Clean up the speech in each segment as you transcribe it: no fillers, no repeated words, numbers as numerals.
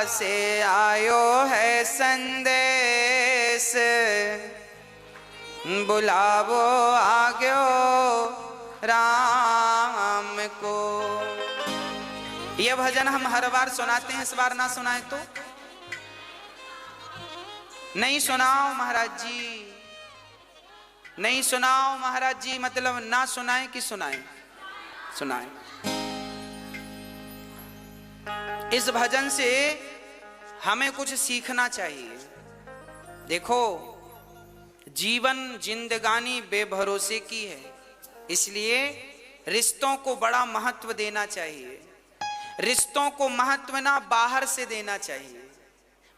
से आयो है संदेश, बुलावो आग्यो राम को। यह भजन हम हर बार सुनाते हैं, इस बार ना सुनाए तो नहीं सुनाओ महाराज जी, नहीं सुनाओ महाराज जी, मतलब ना सुनाए कि सुनाए? सुनाए। इस भजन से हमें कुछ सीखना चाहिए। देखो, जीवन जिंदगानी बेभरोसे की है, इसलिए रिश्तों को बड़ा महत्व देना चाहिए। रिश्तों को महत्व ना बाहर से देना चाहिए,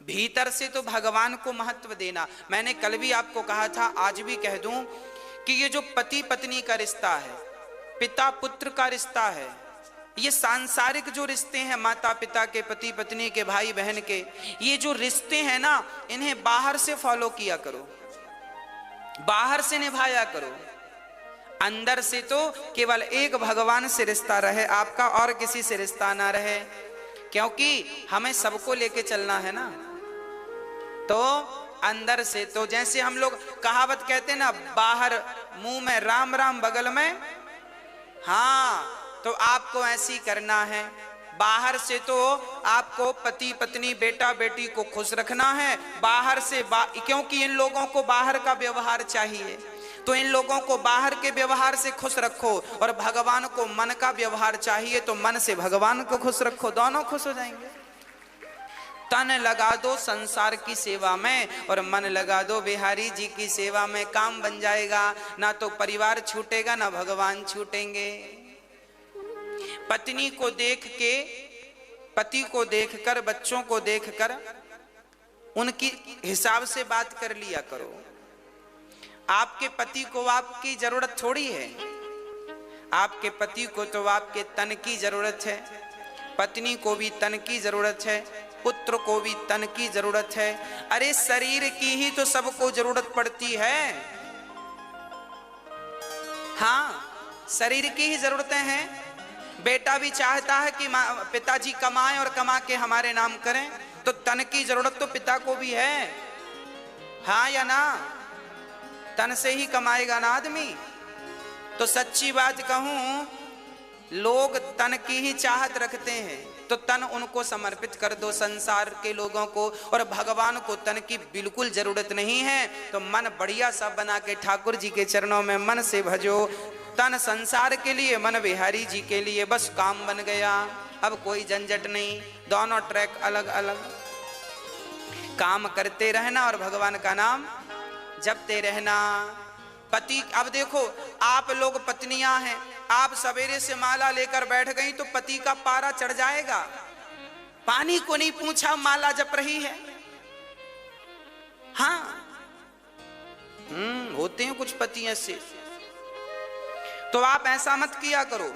भीतर से तो भगवान को महत्व देना। मैंने कल भी आपको कहा था, आज भी कह दूं कि ये जो पति पत्नी का रिश्ता है, पिता पुत्र का रिश्ता है, ये सांसारिक जो रिश्ते हैं, माता पिता के, पति पत्नी के, भाई बहन के, ये जो रिश्ते हैं ना, इन्हें बाहर से फॉलो किया करो, बाहर से निभाया करो। अंदर से तो केवल एक भगवान से रिश्ता रहे आपका, और किसी से रिश्ता ना रहे, क्योंकि हमें सबको लेके चलना है ना। तो अंदर से तो जैसे हम लोग कहावत कहते हैं ना, बाहर मुंह में राम राम बगल में, हाँ, तो आपको ऐसी करना है। बाहर से तो आपको पति पत्नी बेटा बेटी को खुश रखना है, बाहर से क्योंकि इन लोगों को बाहर का व्यवहार चाहिए, तो इन लोगों को बाहर के व्यवहार से खुश रखो, और भगवान को मन का व्यवहार चाहिए, तो मन से भगवान को खुश रखो, दोनों खुश हो जाएंगे। तन लगा दो संसार की सेवा में और मन लगा दो बिहारी जी की सेवा में, काम बन जाएगा। ना तो परिवार छूटेगा, ना भगवान छूटेंगे। पत्नी को देख के, पति को देखकर, बच्चों को देखकर उनकी हिसाब से बात कर लिया करो। आपके पति को आपकी जरूरत थोड़ी है, आपके पति को तो आपके तन की जरूरत है, पत्नी को भी तन की जरूरत है, पुत्र को भी तन की जरूरत है। अरे शरीर की ही तो सबको जरूरत पड़ती है। हाँ, शरीर की ही जरूरतें हैं। बेटा भी चाहता है कि पिताजी कमाएं और कमा के हमारे नाम करें, तो तन की जरूरत तो पिता को भी है, हाँ या ना? तन से ही कमाएगा ना आदमी। तो सच्ची बात कहूं, लोग तन की ही चाहत रखते हैं, तो तन उनको समर्पित कर दो संसार के लोगों को, और भगवान को तन की बिल्कुल जरूरत नहीं है। तो मन बढ़िया सा बना के ठाकुर जी के चरणों में मन से भजो। तन संसार के लिए, मन बिहारी जी के लिए, बस काम बन गया। अब कोई झंझट नहीं, दोनों ट्रैक अलग अलग, काम करते रहना और भगवान का नाम जपते रहना। पति, अब देखो आप लोग पत्नियां हैं, आप सवेरे से माला लेकर बैठ गई तो पति का पारा चढ़ जाएगा। पानी को नहीं पूछा, माला जप रही है। हाँ, होते हैं कुछ पति ऐसे। तो आप ऐसा मत किया करो,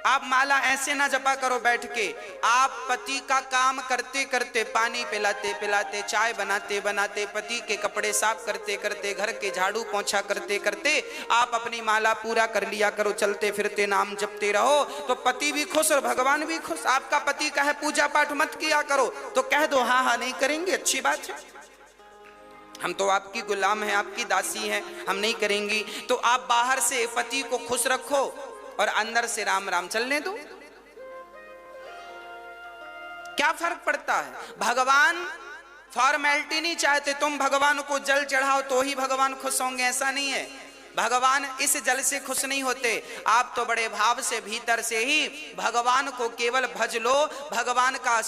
आप माला ऐसे ना जपा करो बैठ के। आप पति का काम करते करते, पानी पिलाते पिलाते, चाय बनाते बनाते, पति के कपड़े साफ करते करते, घर के झाड़ू पोंछा करते करते आप अपनी माला पूरा कर लिया करो। चलते फिरते नाम जपते रहो, तो पति भी खुश और भगवान भी खुश। आपका पति कहे पूजा पाठ मत किया करो, तो कह दो हाँ हाँ नहीं करेंगे, अच्छी बात है, हम तो आपकी गुलाम हैं, आपकी दासी हैं, हम नहीं करेंगी। तो आप बाहर से पति को खुश रखो और अंदर से राम राम चलने दो। क्या फर्क पड़ता है? भगवान फॉर्मेलिटी नहीं चाहते, तुम भगवान को जल चढ़ाओ तो ही भगवान खुश होंगे, ऐसा नहीं है। भगवान इस जल से खुश नहीं होते। आप तो बड़े भाव से भीतर से ही भगवान को केवल भज लो, भगवान का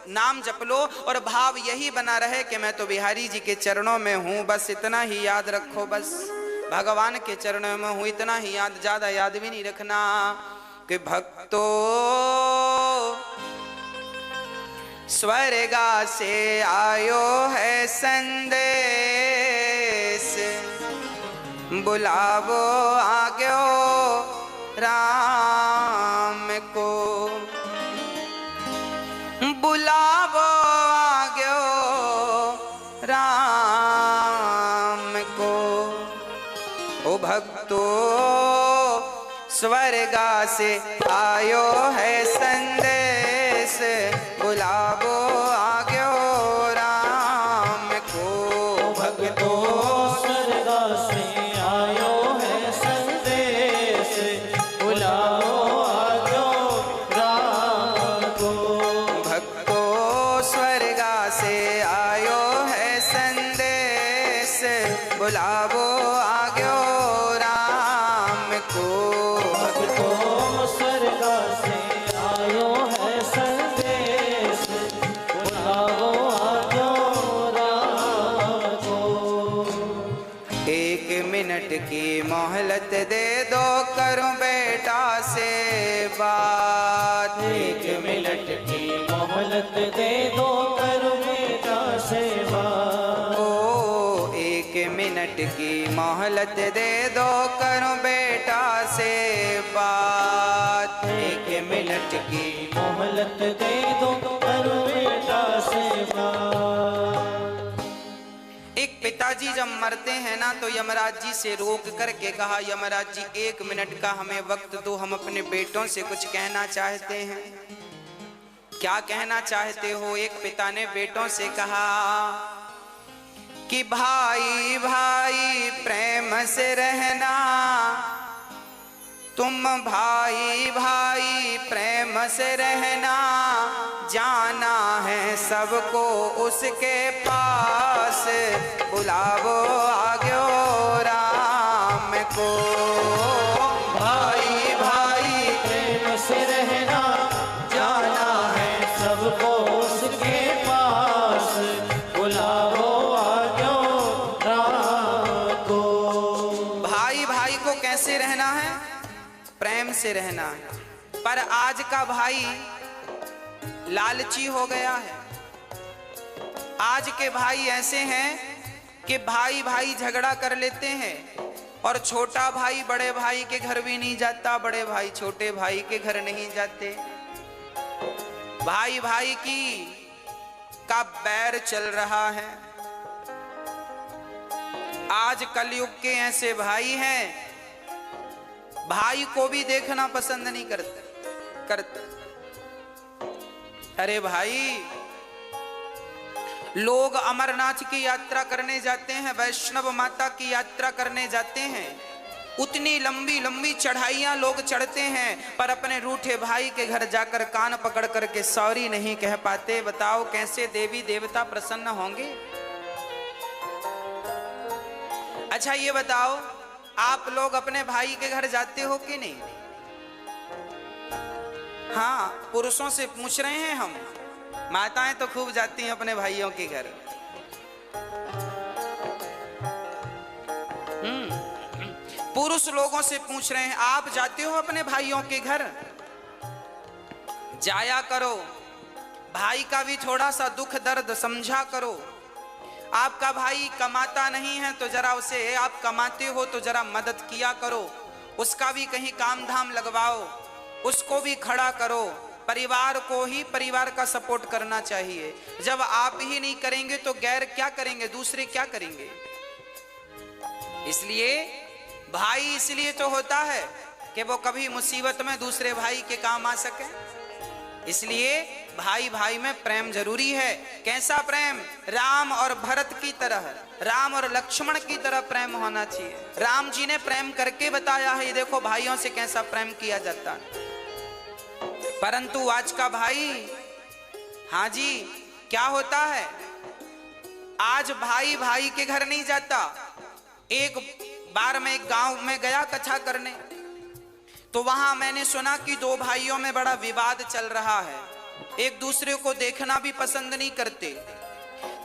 नाम जप लो, और भाव यही बना रहे कि मैं तो बिहारी जी के चरणों में हूं, बस इतना ही याद रखो। बस भगवान के चरणों में हूं, इतना ही याद, ज्यादा याद भी नहीं रखना। कि भक्तो स्वर्गा से आयो है संदेश, बुलावो आग्यो राम को, बुलावो आग्यो राम को। ओ भक्तो स्वर्गा से आयो है संदेश, बुलावो आग्यो बुलावो आग्यो राम को। भक्तों स्वर्ग से आयो है संदेश, बुलावो आग्यो राम को। 1 मिनट की मोहलत दे दो, करूं बेटा से बात। 1 मिनट की मोहलत दे दो, करूं बेटा से बात। ओ 1 मिनट की मोहलत दे दो, करूं बेटा से बात। 1 मिनट की मोहलत दे दो, करूं बेटा से बात। एक पिताजी जब मरते हैं ना तो यमराज जी से रोक करके कहा, यमराज जी 1 मिनट का हमें वक्त दो, हम अपने बेटों से कुछ कहना चाहते हैं। क्या कहना चाहते हो? एक पिता ने बेटों से कहा कि भाई भाई प्रेम से रहना, तुम भाई भाई प्रेम से रहना, जाना है सबको उसके पास, बुलावो आग्यो राम को। भाई भाई प्रेम से रहना, जाना है सबको उसके पास, बुलावो आग्यो राम को। भाई भाई को कैसे रहना है? प्रेम से रहना है। पर आज का भाई लालची हो गया है। आज के भाई ऐसे हैं कि भाई भाई झगड़ा कर लेते हैं और छोटा भाई बड़े भाई के घर भी नहीं जाता, बड़े भाई छोटे भाई के घर नहीं जाते। भाई भाई की का बैर चल रहा है। आज कलयुग के ऐसे भाई हैं, भाई को भी देखना पसंद नहीं करते। अरे भाई, लोग अमरनाथ की यात्रा करने जाते हैं, वैष्णव माता की यात्रा करने जाते हैं, उतनी लंबी लंबी चढ़ाइयां लोग चढ़ते हैं, पर अपने रूठे भाई के घर जाकर कान पकड़ करके सॉरी नहीं कह पाते। बताओ कैसे देवी देवता प्रसन्न होंगे? अच्छा ये बताओ, आप लोग अपने भाई के घर जाते हो कि नहीं? हाँ, पुरुषों से पूछ रहे हैं हम। माताएं तो खूब जाती हैं अपने भाइयों के घर। पुरुष लोगों से पूछ रहे हैं, आप जाते हो अपने भाइयों के घर? जाया करो, भाई का भी थोड़ा सा दुख दर्द समझा करो। आपका भाई कमाता नहीं है तो जरा उसे, आप कमाते हो तो जरा मदद किया करो, उसका भी कहीं काम धाम लगवाओ, उसको भी खड़ा करो। परिवार को ही परिवार का सपोर्ट करना चाहिए। जब आप ही नहीं करेंगे तो गैर क्या करेंगे? दूसरे क्या करेंगे? इसलिए भाई इसलिए तो होता है कि वो कभी मुसीबत में दूसरे भाई के काम आ सके। इसलिए भाई भाई में प्रेम जरूरी है। कैसा प्रेम? राम और भरत की तरह, राम और लक्ष्मण की तरह प्रेम होना चाहिए। राम जी ने प्रेम करके बताया है, देखो भाइयों से कैसा प्रेम किया जाता है। परंतु आज का भाई, हाँ जी, क्या होता है? आज भाई भाई के घर नहीं जाता। एक बार मैं एक गांव में गया कथा करने, तो वहां मैंने सुना कि दो भाइयों में बड़ा विवाद चल रहा है, एक दूसरे को देखना भी पसंद नहीं करते।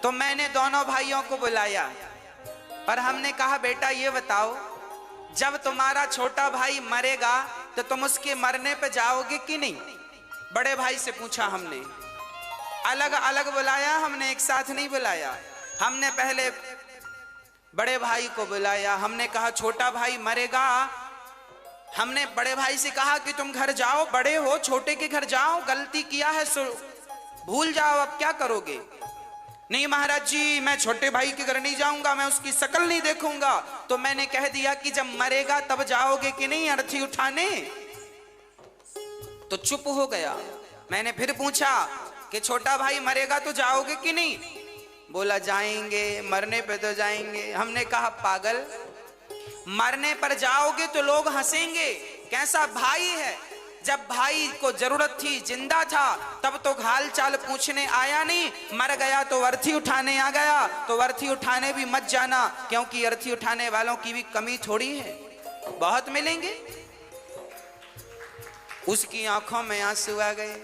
तो मैंने दोनों भाइयों को बुलाया और हमने कहा, बेटा ये बताओ, जब तुम्हारा छोटा भाई मरेगा तो तुम उसके मरने पे जाओगे कि नहीं? बड़े भाई से पूछा हमने। अलग अलग बुलाया हमने, एक साथ नहीं बुलाया। हमने पहले बड़े भाई को बुलाया, हमने कहा छोटा भाई मरेगा। हमने बड़े भाई से कहा कि तुम घर जाओ, बड़े हो, छोटे के घर जाओ, गलती किया है सो भूल जाओ, अब क्या करोगे? नहीं महाराज जी, मैं छोटे भाई के घर नहीं जाऊंगा, मैं उसकी शक्ल नहीं देखूंगा। तो मैंने कह दिया कि जब मरेगा तब जाओगे कि नहीं अर्थी उठाने? तो चुप हो गया। मैंने फिर पूछा कि छोटा भाई मरेगा तो जाओगे कि नहीं? बोला जाएंगे, मरने पे तो जाएंगे। हमने कहा पागल, मरने पर जाओगे तो लोग हंसेंगे, कैसा भाई है, जब भाई को जरूरत थी, जिंदा था, तब तो हाल चाल पूछने आया नहीं, मर गया तो अर्थी उठाने आ गया। तो अर्थी उठाने भी मत जाना, क्योंकि अर्थी उठाने वालों की भी कमी थोड़ी है, बहुत मिलेंगे। उसकी आंखों में आंसू आ गए।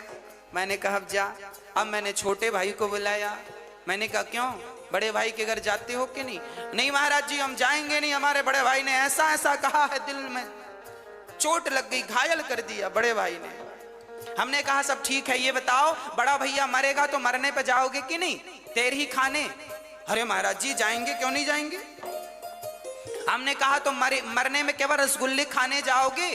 मैंने कहा अब जा। अब मैंने छोटे भाई को बुलाया। मैंने कहा क्यों, बड़े भाई के घर जाते हो कि नहीं? नहीं महाराज जी हम जाएंगे नहीं, हमारे बड़े भाई ने ऐसा ऐसा कहा है, दिल में चोट लग गई, घायल कर दिया बड़े भाई ने। हमने कहा सब ठीक है, ये बताओ बड़ा भैया मरेगा तो मरने पे जाओगे कि नहीं, तेर ही खाने? अरे महाराज जी जाएंगे, क्यों नहीं जाएंगे। हमने कहा तो मरने में केवल रसगुल्ले खाने जाओगे?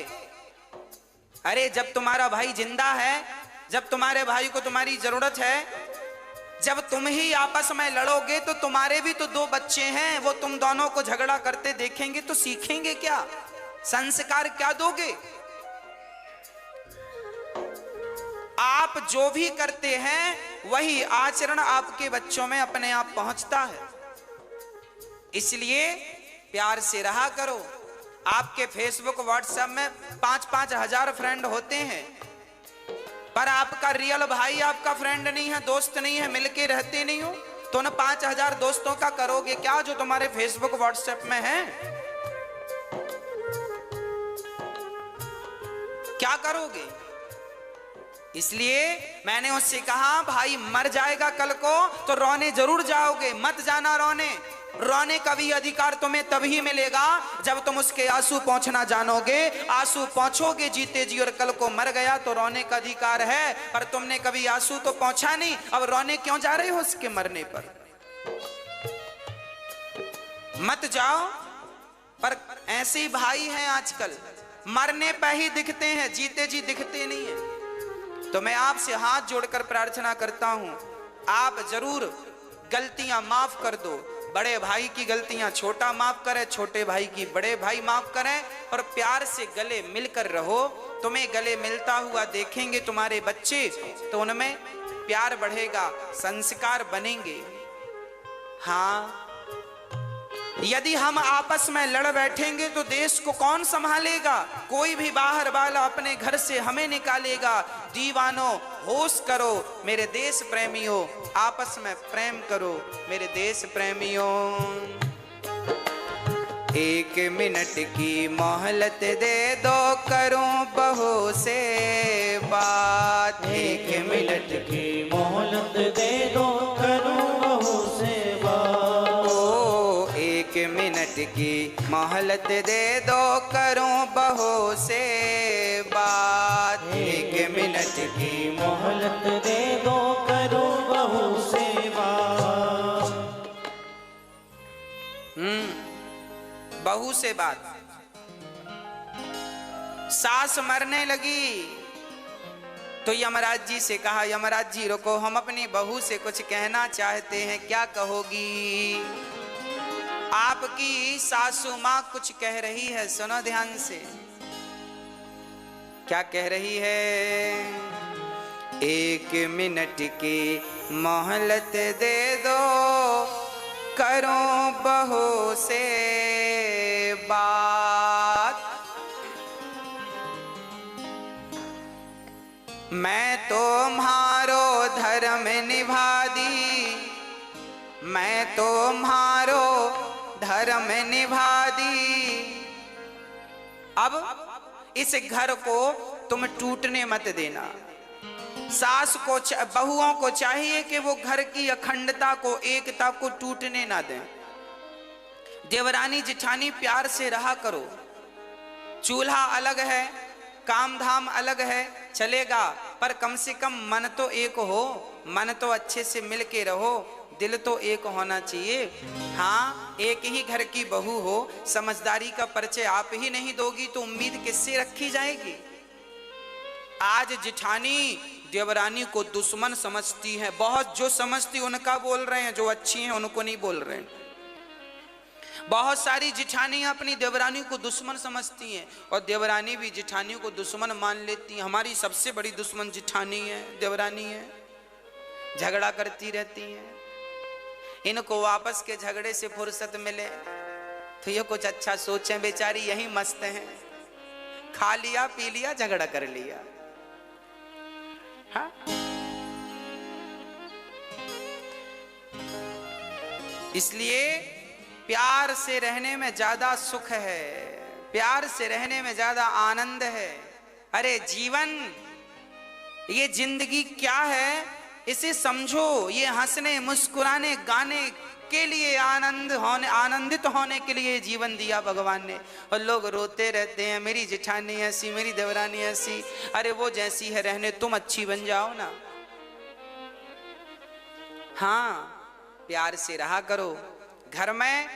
अरे जब तुम्हारा भाई जिंदा है, जब तुम्हारे भाई को तुम्हारी जरूरत है, जब तुम ही आपस में लड़ोगे तो तुम्हारे भी तो 2 बच्चे हैं, वो तुम दोनों को झगड़ा करते देखेंगे तो सीखेंगे क्या, संस्कार क्या दोगे? आप जो भी करते हैं वही आचरण आपके बच्चों में अपने आप पहुंचता है। इसलिए प्यार से रहा करो। आपके फेसबुक व्हाट्सएप में 5-5 हजार फ्रेंड होते हैं, पर आपका रियल भाई आपका फ्रेंड नहीं है, दोस्त नहीं है, मिलके रहते नहीं हो, तो न 5000 दोस्तों का करोगे क्या जो तुम्हारे फेसबुक व्हाट्सएप में है? क्या करोगे? इसलिए मैंने उससे कहा भाई मर जाएगा कल को तो रोने जरूर जाओगे, मत जाना रोने। रोने का भी अधिकार तुम्हें तभी मिलेगा जब तुम उसके आंसू पहुंचना जानोगे। आंसू पहुंचोगे जीते जी, और कल को मर गया तो रोने का अधिकार है, पर तुमने कभी आंसू तो पहुंचा नहीं, अब रोने क्यों जा रहे हो उसके मरने पर? मत जाओ। पर ऐसे भाई हैं आजकल, मरने पर ही दिखते हैं, जीते जी दिखते नहीं है। तो मैं आपसे हाथ जोड़कर प्रार्थना करता हूं, आप जरूर गलतियां माफ कर दो। बड़े भाई की गलतियां छोटा माफ करे, छोटे भाई की बड़े भाई माफ करें, और प्यार से गले मिलकर रहो। तुम्हें गले मिलता हुआ देखेंगे तुम्हारे बच्चे तो उनमें प्यार बढ़ेगा, संस्कार बनेंगे। हाँ, यदि हम आपस में लड़ बैठेंगे तो देश को कौन संभालेगा? कोई भी बाहर वाला अपने घर से हमें निकालेगा। दीवानों होश करो मेरे देश प्रेमियों, आपस में प्रेम करो मेरे देश प्रेमियों। 1 मिनट की मोहलत दे दो, करूं बहू से बात। 1 मिनट की मोहलत दे दो, करूं बहू से बात। 1 मिनट की मोहलत दे दो, करूं बहू से बात। 1 मिनट की मोहलत दे दो, करूं बहू से बात। बहू से बात। सास मरने लगी तो यमराज जी से कहा, यमराज जी रुको, हम अपनी बहू से कुछ कहना चाहते हैं, क्या कहोगी? आपकी सासू माँ कुछ कह रही है, सुनो ध्यान से। क्या कह रही है? 1 मिनट की मोहलत दे दो, करो बहू से बात। मैं तुम्हारो धर्म निभा दी, मैं तुम्हारो धर्म निभा दी। अब इस घर को तुम टूटने मत देना। सास को, बहुओं को चाहिए कि वो घर की अखंडता को, एकता को टूटने ना दें। देवरानी जिठानी प्यार से रहा करो। चूल्हा अलग है, काम धाम अलग है, चलेगा, पर कम से कम मन तो एक हो, मन तो अच्छे से मिल के रहो, दिल तो एक होना चाहिए। हाँ, एक ही घर की बहू हो, समझदारी का परिचय आप ही नहीं दोगी तो उम्मीद किससे रखी जाएगी? आज जिठानी देवरानी को दुश्मन समझती है, बहुत जो समझती उनका बोल रहे हैं, जो अच्छी हैं उनको नहीं बोल रहे हैं। बहुत सारी जिठानी अपनी देवरानी को दुश्मन समझती हैं, और देवरानी भी जिठानी को दुश्मन मान लेती हैं। हमारी सबसे बड़ी दुश्मन जिठानी है, देवरानी है, झगड़ा करती रहती हैं। इनको वापस के झगड़े से फुर्सत मिले तो ये कुछ अच्छा सोचें, बेचारी यही मस्त हैं, खा लिया पी लिया झगड़ा कर लिया। हाँ? इसलिए प्यार से रहने में ज्यादा सुख है, प्यार से रहने में ज्यादा आनंद है। अरे जीवन, ये जिंदगी क्या है, इसे समझो। ये हंसने मुस्कुराने गाने के लिए, आनंदित होने के लिए जीवन दिया भगवान ने। और लोग रोते रहते हैं, मेरी जेठानी ऐसी, मेरी देवरानी ऐसी। अरे वो जैसी है रहने, तुम अच्छी बन जाओ ना। हाँ, प्यार से रहा करो। घर में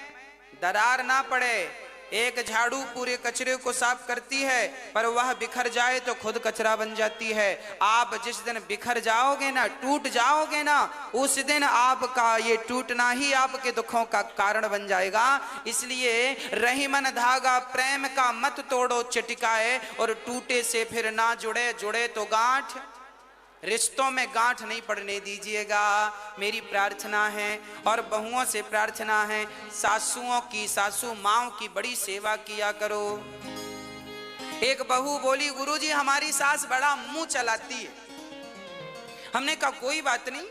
दरार ना पड़े। एक झाड़ू पूरे कचरे को साफ करती है, पर वह बिखर जाए तो खुद कचरा बन जाती है। आप जिस दिन बिखर जाओगे ना, टूट जाओगे ना, उस दिन आपका ये टूटना ही आपके दुखों का कारण बन जाएगा। इसलिए रहीमन धागा प्रेम का मत तोड़ो चटिकाए, और टूटे से फिर ना जुड़े, जुड़े तो गांठ। रिश्तों में गांठ नहीं पड़ने दीजिएगा, मेरी प्रार्थना है। और बहुओं से प्रार्थना है, सासुओं की, सासू माओं की बड़ी सेवा किया करो। एक बहू बोली, गुरुजी हमारी सास बड़ा मुंह चलाती है। हमने कहा कोई बात नहीं,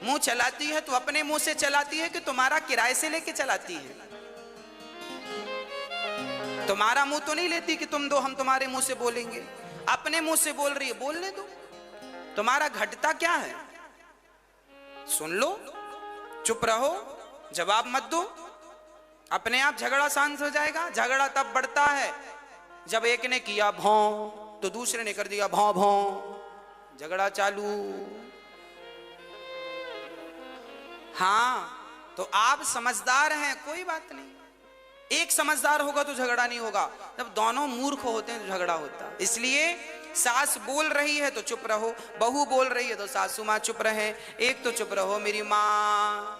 मुंह चलाती है तो अपने मुंह से चलाती है कि तुम्हारा किराए से लेके चलाती है? तुम्हारा मुंह तो नहीं लेती कि तुम दो हम तुम्हारे मुंह से बोलेंगे। अपने मुंह से बोल रही है, बोलने दो। तुम्हारा घटता क्या है? सुन लो, चुप रहो, जवाब मत दो, अपने आप झगड़ा शांत हो जाएगा। झगड़ा तब बढ़ता है जब एक ने किया भौं तो दूसरे ने कर दिया भौं भौं, झगड़ा चालू। हाँ, तो आप समझदार हैं, कोई बात नहीं। एक समझदार होगा तो झगड़ा नहीं होगा, जब दोनों मूर्ख होते हैं तो झगड़ा होता है। इसलिए सास बोल रही है तो चुप रहो, बहू बोल रही है तो सासू माँ चुप रहे। एक तो चुप रहो मेरी माँ।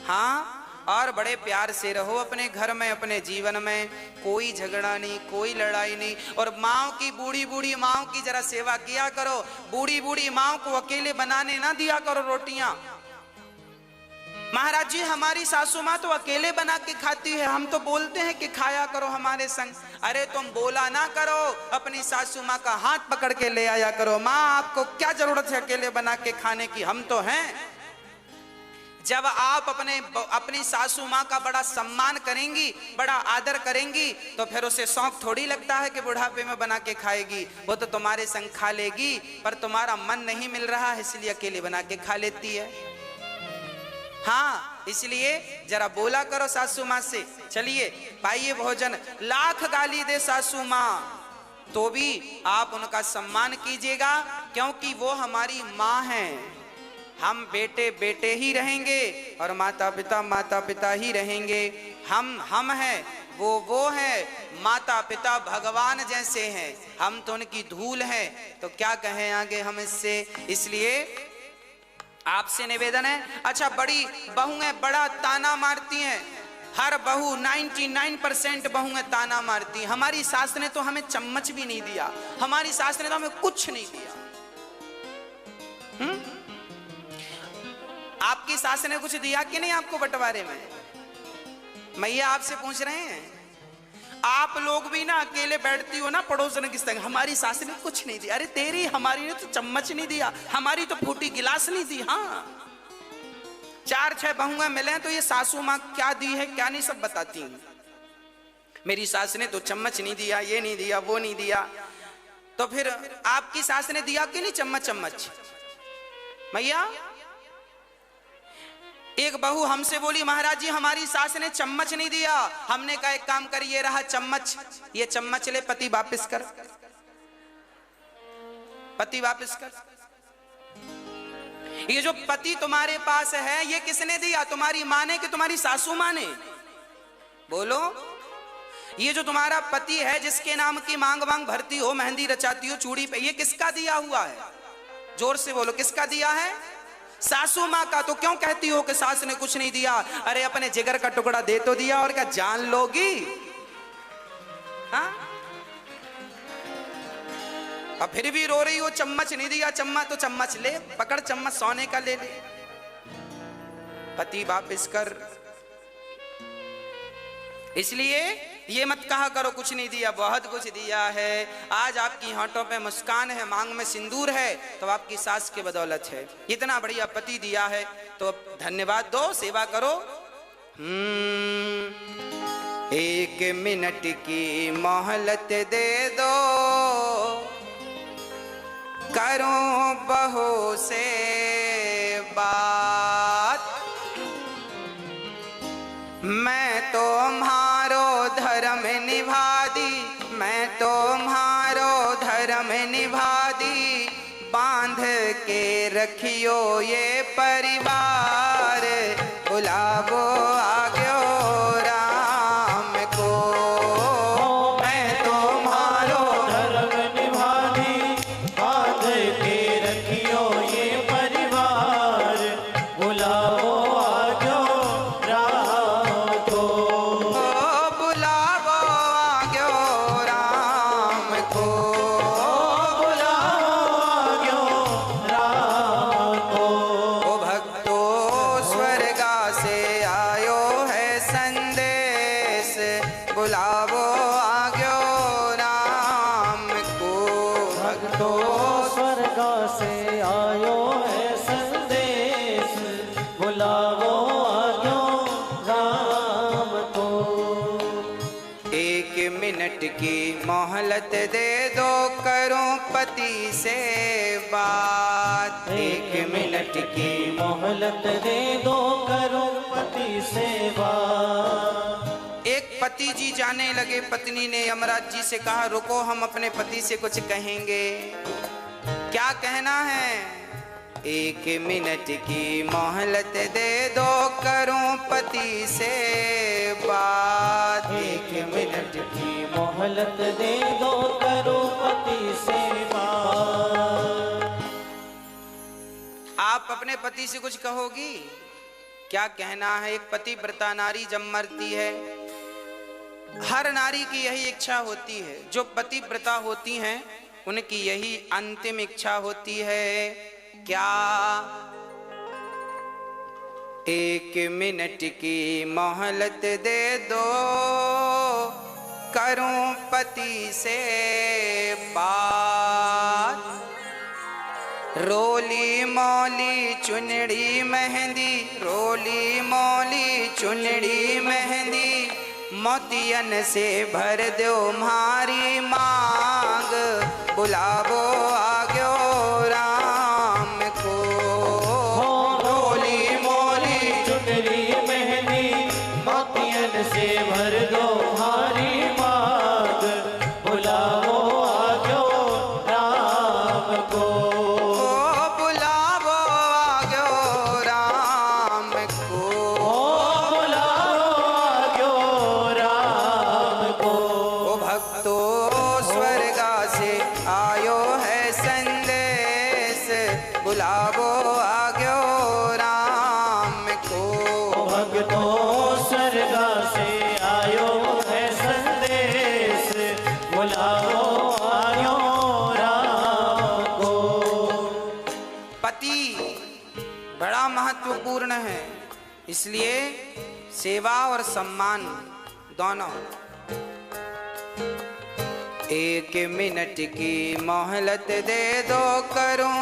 हाँ, और बड़े प्यार से रहो अपने घर में, अपने जीवन में। कोई झगड़ा नहीं, कोई लड़ाई नहीं। और माँ की, बूढ़ी बूढ़ी माँ की जरा सेवा किया करो। बूढ़ी बूढ़ी माँ को अकेले बनाने ना दिया करो रोटियां। महाराज जी हमारी सासू माँ तो अकेले बना के खाती है, हम तो बोलते हैं कि खाया करो हमारे संग। अरे तुम बोला ना करो, अपनी सासू माँ का हाथ पकड़ के ले आया करो। माँ आपको क्या जरूरत है अकेले बना के खाने की, हम तो हैं। जब आप अपनी सासू माँ का बड़ा सम्मान करेंगी, बड़ा आदर करेंगी, तो फिर उसे शौक थोड़ी लगता है कि बुढ़ापे में बना के खाएगी। वो तो तुम्हारे संग खा लेगी, पर तुम्हारा मन नहीं मिल रहा है इसलिए अकेले बना के खा लेती है। हाँ, इसलिए जरा बोला करो सासू माँ से, चलिए पाइए भोजन। लाख गाली दे सासू माँ तो भी आप उनका सम्मान कीजिएगा, क्योंकि वो हमारी माँ हैं। हम बेटे बेटे ही रहेंगे और माता पिता ही रहेंगे। हम हैं, वो है। माता पिता भगवान जैसे हैं, हम तो उनकी धूल हैं, तो क्या कहें आगे हम इससे। इसलिए आपसे निवेदन है। अच्छा, बड़ी बहुएं बड़ा ताना मारती हैं। हर बहू 99% बहुएं ताना मारती हैं। हमारी सास ने तो हमें चम्मच भी नहीं दिया, हमारी सास ने तो हमें कुछ नहीं दिया। आपकी सास ने कुछ दिया कि नहीं आपको बंटवारे में? मैया आपसे पूछ रहे हैं। आप लोग भी ना अकेले बैठती हो ना पड़ोसन की संग, हमारी सास ने कुछ नहीं दिया। अरे तेरी, हमारी ने तो चम्मच नहीं दिया, हमारी तो फूटी गिलास नहीं दी। हाँ, 4-6 बहुएं मिले तो ये सासू माँ क्या दी है क्या नहीं सब बताती हैं। मेरी सास ने तो चम्मच नहीं दिया, ये नहीं दिया, वो नहीं दिया। तो फिर आपकी सास ने दिया कि नहीं चम्मच? मैया एक बहू हमसे बोली, महाराज जी हमारी सास ने चम्मच नहीं दिया। हमने कहा एक काम कर, ये रहा चम्मच, ये चम्मच ले, पति वापस कर, पति वापस कर। ये जो पति तुम्हारे पास है ये किसने दिया? तुम्हारी माँ ने कि तुम्हारी सासू माँ ने? बोलो। ये जो तुम्हारा पति है जिसके नाम की मांग वांग भरती हो, मेहंदी रचाती हो चूड़ी पे, ये किसका दिया हुआ है? जोर से बोलो, किसका दिया है? सासू माँ का। तो क्यों कहती हो कि सास ने कुछ नहीं दिया? अरे अपने जिगर का टुकड़ा दे तो दिया, और क्या जान लोगी? हाँ, अब फिर भी रो रही हो चम्मच नहीं दिया। चम्मच तो चम्मच ले, पकड़ चम्मच, सोने का ले ले, पति वापस कर। इसलिए ये मत कहा करो कुछ नहीं दिया, बहुत कुछ दिया है। आज आपकी होंठों पे मुस्कान है, मांग में सिंदूर है, तो आपकी सास की बदौलत है। इतना बढ़िया पति दिया है तो धन्यवाद दो, सेवा करो। 1 मिनट की मोहलत दे दो, करूं बहू से बात। मैं तुम्हारो धर्म निभा दी, मैं तुम्हारो धर्म निभा दी, बांध के रखियो ये परिवार, बुलावो आग्यो राम को। मैं तुम्हारो धर्म निभा दी, बांध के रखियो ये परिवार, बुलाओ आजो राम को। बुलावो आग्यो राम को, बुलाओ आजो राम को। ओ भक्तो स्वर्गा से आयो है संदेश, बुलावो आग्यो राम को। भक्तो स्वर्ग से आयो है संदेश, बुलाओ आजो राम को। 1 मिनट की मोहलत दे दो, करूं पति से बात। 1 मिनट की मोहलत दे दो, करो पति सेवा। एक पति जी जाने लगे, पत्नी ने यमराज जी से कहा रुको, हम अपने पति से कुछ कहेंगे। क्या कहना है? 1 मिनट की मोहलत दे दो, करूं पति से बात। 1 मिनट की मोहलत दे दो, करो पति सेवा। आप अपने पति से कुछ कहोगी? क्या कहना है? एक पतिव्रता नारी जब मरती है, हर नारी की यही इच्छा होती है, जो पतिव्रता होती हैं उनकी यही अंतिम इच्छा होती है। क्या? 1 मिनट की मोहलत दे दो, करूं पति से बात। रोली मोली चुनड़ी मेहंदी, रोली मोली चुनड़ी मेहंदी, मोतियन से भर दो मारी मांग, बुलावो आग्यो राम को। रोली मोली चुनरी मेहंदी, मोतियन से भर दो भारी मांग, बुलाओ आजो राम को। बुलावो आग्यो राम को। बुलाओ आजो राम को। ओ भक्तो स्वर्गा से आयो है संदेश, बुलावो आग्यो राम को। भक्तो स्वर्ग से आयो है संदेश, बुलाओ आयो राम को। पति बड़ा महत्वपूर्ण है, इसलिए सेवा और सम्मान दोनों। 1 मिनट की मोहलत दे दो, करूं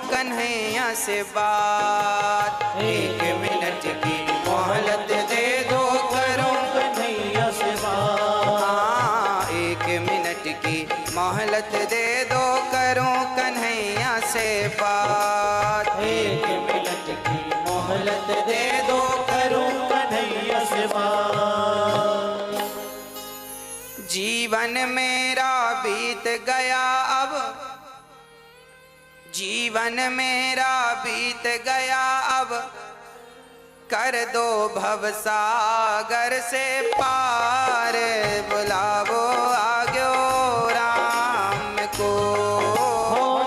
कन्हैया से बात। 1 मिनट की मोहलत दे दो, करूं कन्हैया से बात। 1 मिनट की मोहलत दे दो, करूं कन्हैया से बात। 1 मिनट की मोहलत दे दो, करूं कन्हैया से बात। जीवन मेरा बीत गया अब, जीवन मेरा बीत गया अब, कर दो भवसागर से पार, बुलावो आग्यो राम को।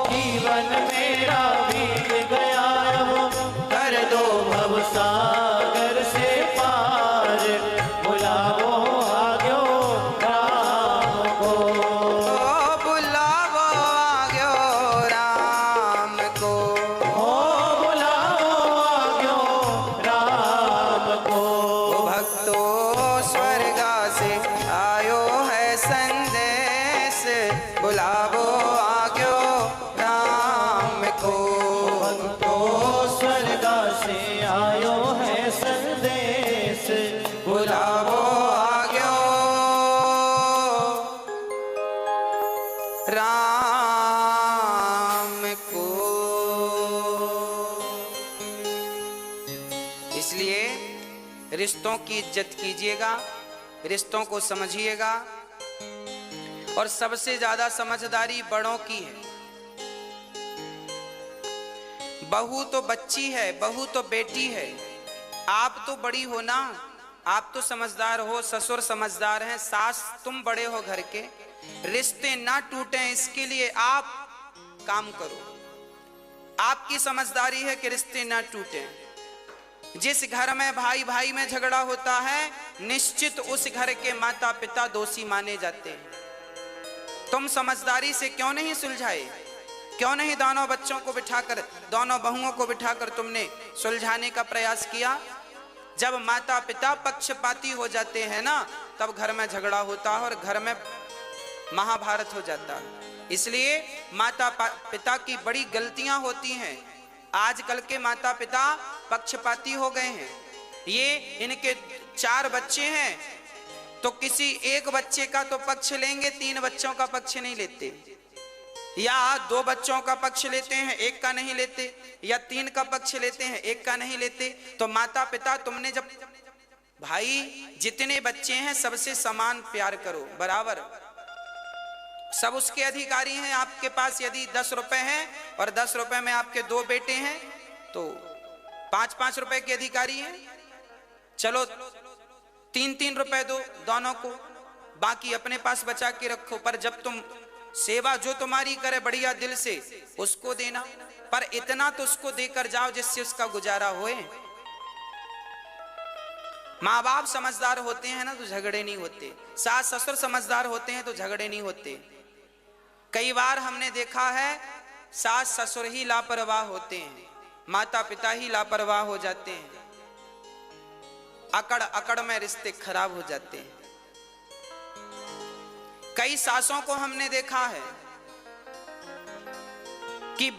जीवन मेरा बीत गया अब, कर दो भवसागर से पार, बुलाओ आग्यो राम को। बुलावो आग्यो राम को। बुलाओ आग्यो राम को। से आयो है संदेश, बुलावो आ गयो राम को। इसलिए रिश्तों की इज्जत कीजिएगा, रिश्तों को समझिएगा, और सबसे ज्यादा समझदारी बड़ों की है। बहू तो बच्ची है, बहू तो बेटी है, आप तो बड़ी हो ना, आप तो समझदार हो, ससुर समझदार हैं, सास तुम बड़े हो घर के, रिश्ते ना टूटें इसके लिए आप काम करो। आपकी समझदारी है कि रिश्ते ना टूटें। जिस घर में भाई भाई में झगड़ा होता है, निश्चित उस घर के माता पिता दोषी माने जाते हैं। तुम समझदारी से क्यों नहीं सुलझाए? क्यों नहीं दोनों बच्चों को बिठाकर, दोनों बहुओं को बिठाकर तुमने सुलझाने का प्रयास किया? जब माता पिता पक्षपाती हो जाते हैं ना, तब घर में झगड़ा होता है और घर में महाभारत हो जाता है। इसलिए माता पिता की बड़ी गलतियां होती हैं। आजकल के माता पिता पक्षपाती हो गए हैं। ये इनके 4 बच्चे हैं तो किसी एक बच्चे का तो पक्ष लेंगे, 3 बच्चों का पक्ष नहीं लेते, या 2 बच्चों का पक्ष लेते हैं, 1 का नहीं लेते, या 3 का पक्ष लेते हैं, 1 का नहीं लेते। तो माता पिता, तुमने जब भाई जितने बच्चे हैं सबसे समान प्यार करो, बराबर, सब उसके अधिकारी हैं। आपके पास यदि 10 रुपए हैं और 10 रुपए में आपके 2 बेटे हैं तो 5-5 रुपए के अधिकारी हैं। चलो 3-3 रुपए दो दोनों को, बाकी अपने पास बचा के रखो। पर जब तुम सेवा जो तुम्हारी करे बढ़िया दिल से, उसको देना, पर इतना तो उसको देकर जाओ जिससे उसका गुजारा होए। माँ बाप समझदार होते हैं ना तो झगड़े नहीं होते, सास ससुर समझदार होते हैं तो झगड़े नहीं होते। कई बार हमने देखा है सास ससुर ही लापरवाह होते हैं, माता पिता ही लापरवाह हो जाते हैं, अकड़ अकड़ में रिश्ते खराब हो जाते हैं। कई सासों को हमने देखा है कि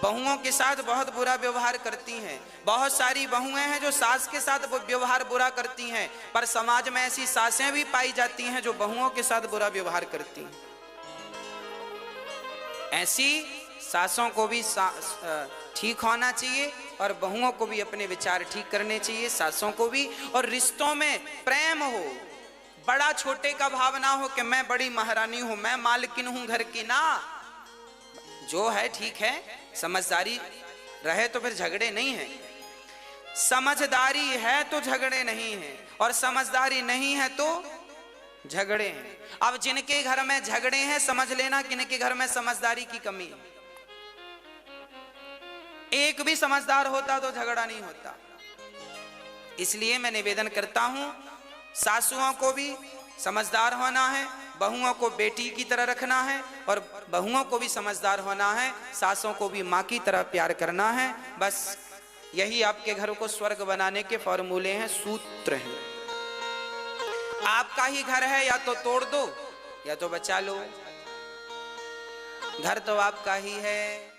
बहुओं के साथ बहुत बुरा व्यवहार करती हैं। बहुत सारी बहुएं हैं जो सास के साथ व्यवहार बुरा करती हैं, पर समाज में ऐसी सासें भी पाई जाती हैं जो बहुओं के साथ बुरा व्यवहार करती हैं। ऐसी सासों को भी ठीक होना चाहिए और बहुओं को भी अपने विचार ठीक करने चाहिए, सासों को भी। और रिश्तों में प्रेम हो, बड़ा छोटे का भाव ना हो कि मैं बड़ी महारानी हूं, मैं मालकिन हूं घर की, ना, जो है ठीक है। समझदारी रहे तो फिर झगड़े नहीं है, समझदारी है तो झगड़े नहीं है, और समझदारी नहीं है तो झगड़े हैं। अब जिनके घर में झगड़े हैं, समझ लेना कि इनके घर में समझदारी की कमी है। एक भी समझदार होता तो झगड़ा नहीं होता। इसलिए मैं निवेदन करता हूं, सासुओं को भी समझदार होना है, बहुओं को बेटी की तरह रखना है, और बहुओं को भी समझदार होना है, सासों को भी माँ की तरह प्यार करना है। बस यही आपके घर को स्वर्ग बनाने के फॉर्मूले हैं, सूत्र हैं। आपका ही घर है, या तो तोड़ दो या तो बचा लो। घर तो आपका ही है।